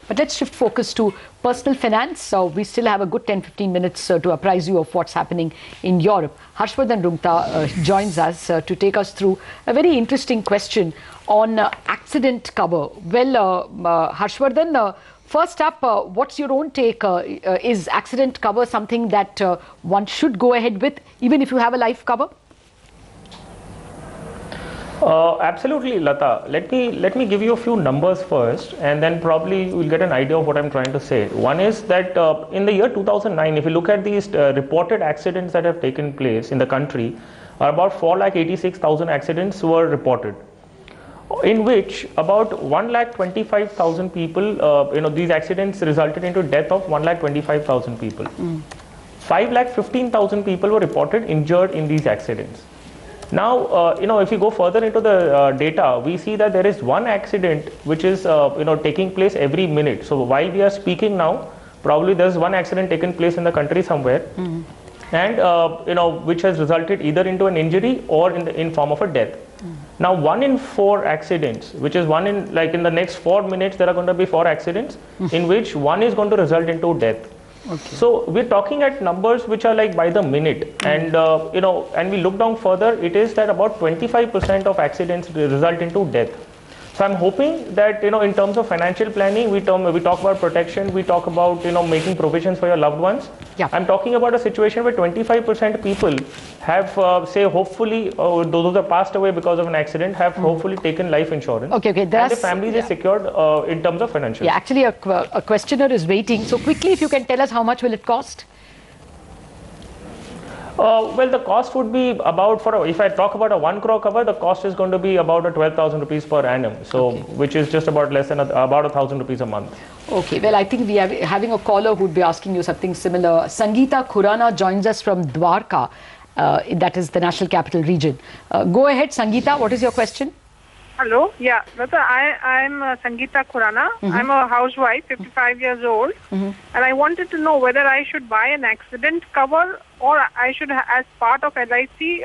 But let's shift focus to personal finance. So we still have a good 10-15 minutes to apprise you of what's happening in Europe. Harshvardhan Roongta joins us to take us through a very interesting question on accident cover. Well, Harshvardhan, first up, what's your own take? Is accident cover something that one should go ahead with, even if you have a life cover? Absolutely, Lata. Let me give you a few numbers first, and then probably you'll get an idea of what I'm trying to say. One is that in the year 2009, if you look at these reported accidents that have taken place in the country, about 4,86,000 accidents were reported, in which about 1,25,000 people, these accidents resulted into death of 1,25,000 people. 5,15,000 people were reported injured in these accidents. Now, if you go further into the data, we see that there is one accident which is, taking place every minute. So while we are speaking now, probably there's one accident taken place in the country somewhere, and which has resulted either into an injury or in form of a death. Now, 1 in 4 accidents, which is one in the next 4 minutes, there are going to be 4 accidents in which one is going to result into death. Okay. So we're talking at numbers which are like by the minute, and and we look down further, it is that about 25% of accidents result into death. So I'm hoping that in terms of financial planning, we talk about protection, we talk about making provisions for your loved ones. Yeah. I'm talking about a situation where 25% people have hopefully those who have passed away because of an accident have hopefully taken life insurance. Okay. And their families is secured in terms of financial. Yeah, actually a questioner is waiting. So quickly, if you can tell us how much will it cost? Well, the cost would be about, if I talk about a 1 crore cover, the cost is going to be about 12,000 rupees per annum. So, which is just about less than about 1,000 rupees a month. Okay, well, I think we are having a caller who would be asking you something similar. Sangeeta Khurana joins us from Dwarka, that is the National Capital Region. Go ahead, Sangeeta, what is your question? Hello, yeah, I'm Sangeeta Khurana. I'm a housewife, 55 years old, and I wanted to know whether I should buy an accident cover or I should, as part of LIC,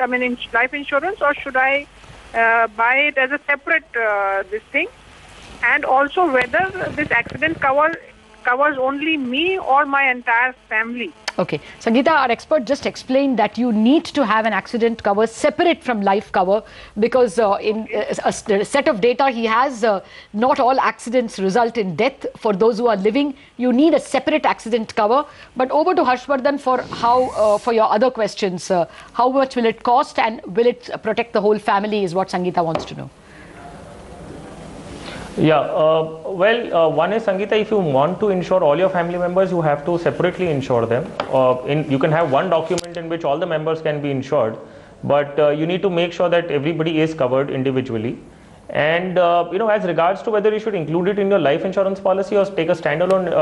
life insurance, or should I buy it as a separate this thing, and also whether this accident cover covers only me or my entire family. Okay, Sangeeta, our expert just explained that you need to have an accident cover separate from life cover, because in a set of data he has, not all accidents result in death. For those who are living, you need a separate accident cover. But over to Harshvardhan for for your other questions. How much will it cost, and will it protect the whole family, is what Sangeeta wants to know. Yeah, one is, Sangeeta, if you want to insure all your family members, you have to separately insure them. You can have one document in which all the members can be insured, but you need to make sure that everybody is covered individually. And as regards to whether you should include it in your life insurance policy or take a standalone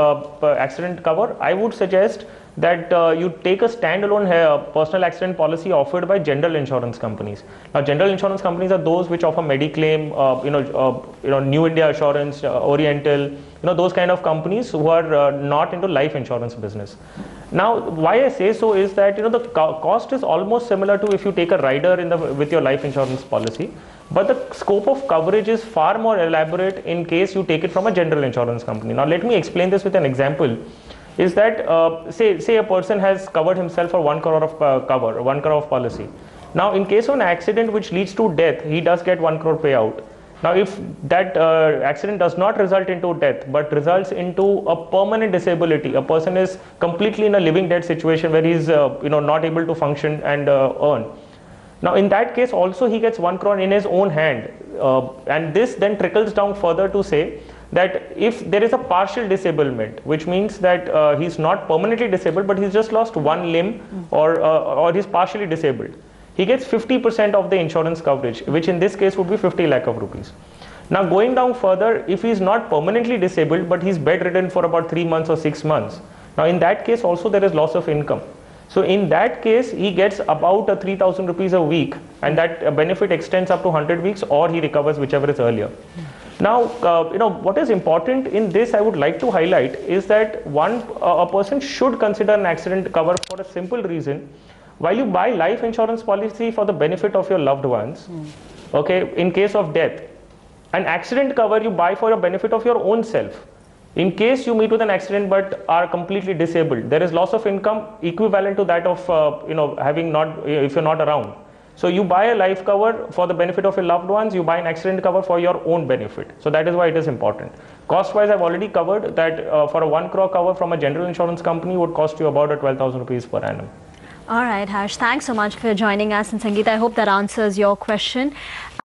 accident cover, I would suggest that you take a standalone personal accident policy offered by general insurance companies. Now, general insurance companies are those which offer Mediclaim, New India Assurance, Oriental, those kind of companies who are not into life insurance business. Now, why I say so is that the cost is almost similar to if you take a rider with your life insurance policy, but the scope of coverage is far more elaborate in case you take it from a general insurance company. Now, let me explain this with an example. Is that say a person has covered himself for 1 crore of cover, 1 crore of policy. Now, in case of an accident which leads to death, he does get 1 crore payout. Now, if that accident does not result into death but results into a permanent disability, a person is completely in a living dead situation where he is not able to function and earn. Now, in that case also he gets 1 crore in his own hand, and this then trickles down further to say that if there is a partial disablement, which means that he's not permanently disabled but he's just lost one limb or he's partially disabled, he gets 50% of the insurance coverage, which in this case would be 50 lakh of rupees. Now, going down further, if he's not permanently disabled but he's bedridden for about 3 months or 6 months, now in that case also there is loss of income. So in that case, he gets about 3,000 rupees a week, and that benefit extends up to 100 weeks, or he recovers whichever is earlier. Now, what is important in this, I would like to highlight, is that a person should consider an accident cover for a simple reason. While you buy life insurance policy for the benefit of your loved ones, okay, in case of death, an accident cover you buy for the benefit of your own self. In case you meet with an accident but are completely disabled, there is loss of income equivalent to that of having not, if you're not around. So you buy a life cover for the benefit of your loved ones, you buy an accident cover for your own benefit. So that is why it is important. Cost wise, I've already covered that for a 1 crore cover from a general insurance company would cost you about 12,000 rupees per annum. All right, Harsh, thanks so much for joining us. And Sangeeta, I hope that answers your question.